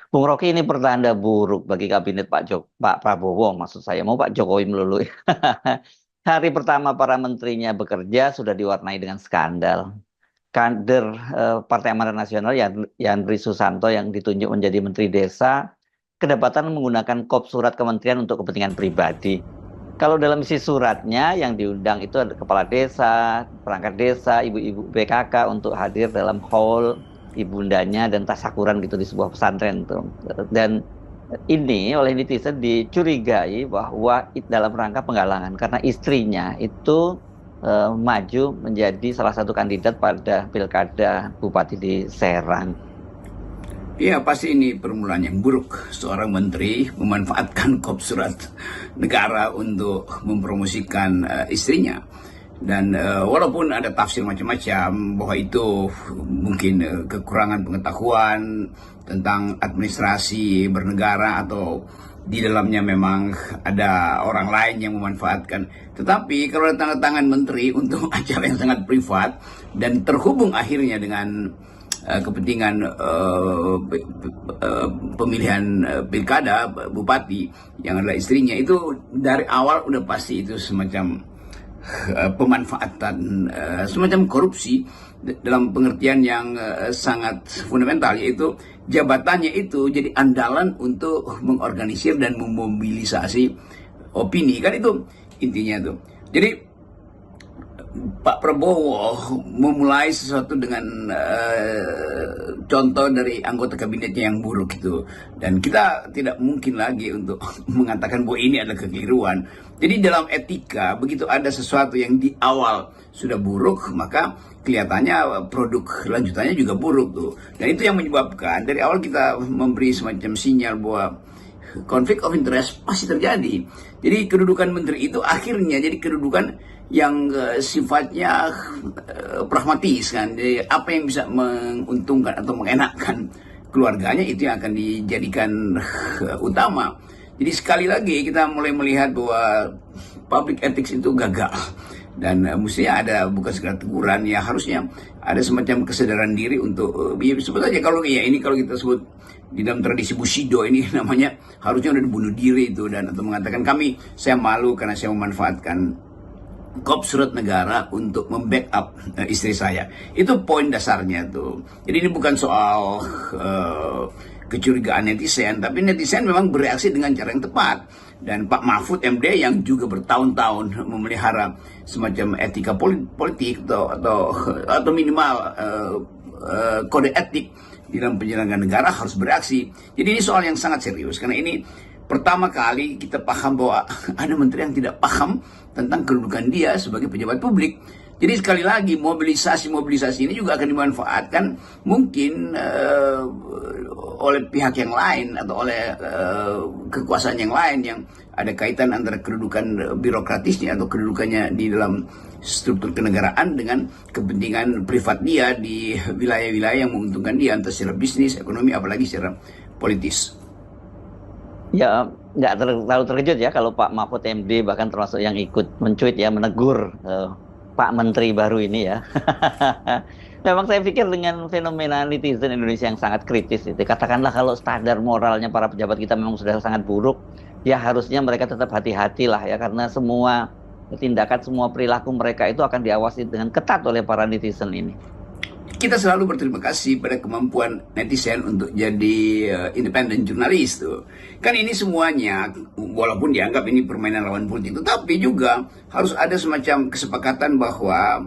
Bung Rocky ini pertanda buruk bagi kabinet Pak Prabowo, maksud saya mau Pak Jokowi melulu. Hari pertama para menterinya bekerja sudah diwarnai dengan skandal. Kader Partai Amanat Nasional Yandri Susanto yang ditunjuk menjadi Menteri Desa kedapatan menggunakan kop surat kementerian untuk kepentingan pribadi. Kalau dalam isi suratnya yang diundang itu ada kepala desa, perangkat desa, ibu-ibu PKK untuk hadir dalam hall ibundanya dan tasyakuran gitu di sebuah pesantren tuh. Dan ini oleh netizen dicurigai bahwa dalam rangka penggalangan karena istrinya itu maju menjadi salah satu kandidat pada pilkada bupati di Serang. Iya, pasti ini permulaan yang buruk. Seorang menteri memanfaatkan kop surat negara untuk mempromosikan istrinya. Dan walaupun ada tafsir macam-macam bahwa itu mungkin kekurangan pengetahuan tentang administrasi bernegara atau di dalamnya memang ada orang lain yang memanfaatkan. Tetapi kalau ada tanda tangan menteri untuk acara yang sangat privat dan terhubung akhirnya dengan kepentingan pemilihan pilkada bupati yang adalah istrinya, itu dari awal udah pasti itu semacam pemanfaatan, semacam korupsi dalam pengertian yang sangat fundamental, yaitu jabatannya itu jadi andalan untuk mengorganisir dan memobilisasi opini, kan itu intinya tuh. Jadi Pak Prabowo memulai sesuatu dengan contoh dari anggota kabinetnya yang buruk itu, dan kita tidak mungkin lagi untuk mengatakan bahwa ini adalah kekeliruan. Jadi dalam etika, begitu ada sesuatu yang di awal sudah buruk, maka kelihatannya produk lanjutannya juga buruk tuh. Dan itu yang menyebabkan dari awal kita memberi semacam sinyal bahwa konflik of interest pasti terjadi. Jadi kedudukan menteri itu akhirnya jadi kedudukan yang sifatnya pragmatis kan. Jadi apa yang bisa menguntungkan atau mengenakkan keluarganya itu yang akan dijadikan utama. Jadi sekali lagi kita mulai melihat bahwa public ethics itu gagal. Dan mestinya ada bukan sekedar teguran, ya harusnya ada semacam kesadaran diri untuk ya sebut aja kalau ya ini kalau kita sebut di dalam tradisi Bushido ini namanya harusnya udah dibunuh diri itu, dan atau mengatakan saya malu karena saya memanfaatkan kop surat negara untuk membackup istri saya. Itu poin dasarnya tuh. Jadi ini bukan soal kecurigaan netizen, tapi netizen memang bereaksi dengan cara yang tepat. Dan Pak Mahfud MD yang juga bertahun-tahun memelihara semacam etika politik atau minimal kode etik di dalam penyelenggaraan negara harus bereaksi. Jadi ini soal yang sangat serius, karena ini pertama kali kita paham bahwa ada menteri yang tidak paham tentang kedudukan dia sebagai pejabat publik. Jadi sekali lagi mobilisasi ini juga akan dimanfaatkan mungkin oleh pihak yang lain atau oleh kekuasaan yang lain yang ada kaitan antara kedudukan birokratisnya atau kedudukannya di dalam struktur kenegaraan dengan kepentingan privat dia di wilayah-wilayah yang menguntungkan dia, entah secara bisnis, ekonomi, apalagi secara politis. Ya, nggak terlalu terkejut ya kalau Pak Mahfud MD bahkan termasuk yang ikut mencuit ya, menegur Pak Menteri baru ini ya. Memang saya pikir dengan fenomena netizen Indonesia yang sangat kritis itu, katakanlah kalau standar moralnya para pejabat kita memang sudah sangat buruk, ya harusnya mereka tetap hati-hati lah ya, karena semua tindakan, semua perilaku mereka itu akan diawasi dengan ketat oleh para netizen ini. Kita selalu berterima kasih pada kemampuan netizen untuk jadi independen jurnalis tuh. Kan ini semuanya, walaupun dianggap ini permainan lawan politik, tetapi juga harus ada semacam kesepakatan bahwa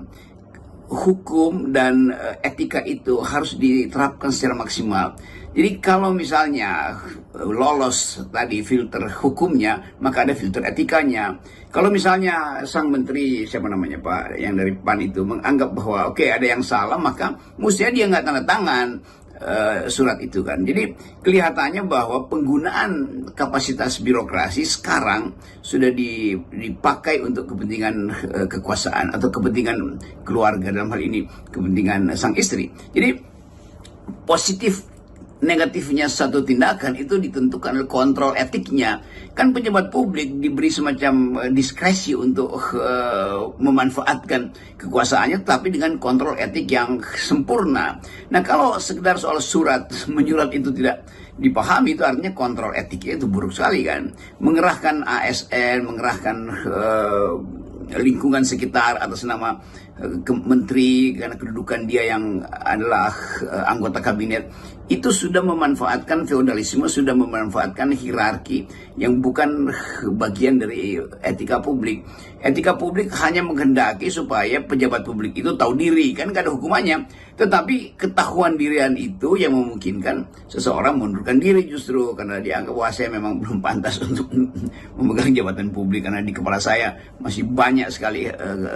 hukum dan etika itu harus diterapkan secara maksimal. Jadi kalau misalnya lolos tadi filter hukumnya, maka ada filter etikanya. Kalau misalnya sang menteri, siapa namanya Pak, yang dari PAN itu menganggap bahwa oke, ada yang salah, maka mestinya dia nggak tanda tangan surat itu kan. Jadi kelihatannya bahwa penggunaan kapasitas birokrasi sekarang sudah dipakai untuk kepentingan kekuasaan atau kepentingan keluarga, dalam hal ini kepentingan sang istri. Jadi positif negatifnya satu tindakan itu ditentukan oleh kontrol etiknya. Kan pejabat publik diberi semacam diskresi untuk memanfaatkan kekuasaannya, tapi dengan kontrol etik yang sempurna. Nah, kalau sekedar soal surat menyurat itu tidak dipahami itu artinya kontrol etiknya itu buruk sekali kan. Mengerahkan ASN, mengerahkan lingkungan sekitar atas nama menteri karena kedudukan dia yang adalah anggota kabinet, itu sudah memanfaatkan feodalisme, sudah memanfaatkan hierarki yang bukan bagian dari etika publik. Etika publik hanya menghendaki supaya pejabat publik itu tahu diri, kan gak ada hukumannya. Tetapi ketahuan dirian itu yang memungkinkan seseorang mundurkan diri justru karena dianggap wah saya memang belum pantas untuk memegang jabatan publik karena di kepala saya masih banyak sekali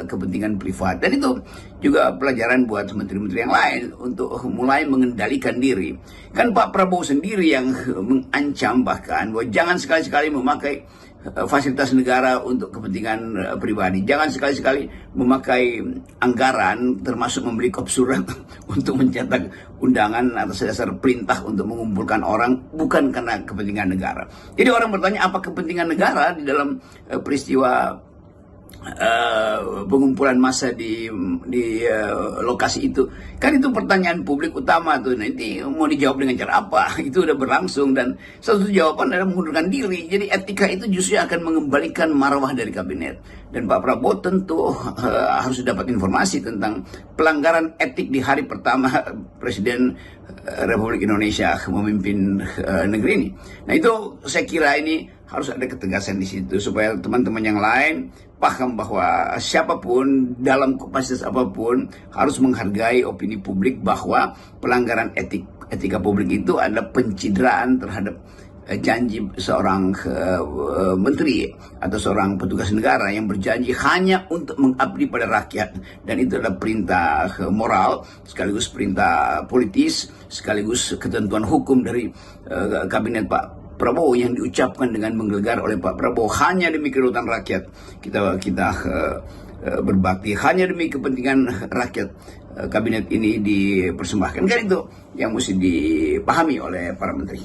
kepentingan privat. Dan itu juga pelajaran buat menteri-menteri yang lain untuk mulai mengendalikan diri. Kan Pak Prabowo sendiri yang mengancam bahkan bahwa jangan sekali-sekali memakai fasilitas negara untuk kepentingan pribadi. Jangan sekali-sekali memakai anggaran termasuk membeli kopsurat untuk mencetak undangan atas dasar perintah untuk mengumpulkan orang bukan karena kepentingan negara. Jadi orang bertanya apa kepentingan negara di dalam peristiwa pengumpulan massa di lokasi itu. Kan itu pertanyaan publik utama tuh. Nanti mau dijawab dengan cara apa? Itu udah berlangsung dan satu jawaban adalah mengundurkan diri. Jadi etika itu justru akan mengembalikan marwah dari kabinet. Dan Pak Prabowo tentu harus dapat informasi tentang pelanggaran etik di hari pertama Presiden Republik Indonesia memimpin negeri ini. Nah itu saya kira ini harus ada ketegasan di situ supaya teman-teman yang lain paham bahwa siapapun dalam kapasitas apapun harus menghargai opini publik bahwa pelanggaran etika publik itu adalah pencideraan terhadap janji seorang menteri atau seorang petugas negara yang berjanji hanya untuk mengabdi pada rakyat, dan itu adalah perintah moral sekaligus perintah politis sekaligus ketentuan hukum dari kabinet Pak Prabowo yang diucapkan dengan menggelegar oleh Pak Prabowo hanya demi kedaulatan rakyat. Kita berbakti hanya demi kepentingan rakyat. Kabinet ini dipersembahkan, kan itu yang mesti dipahami oleh para menteri.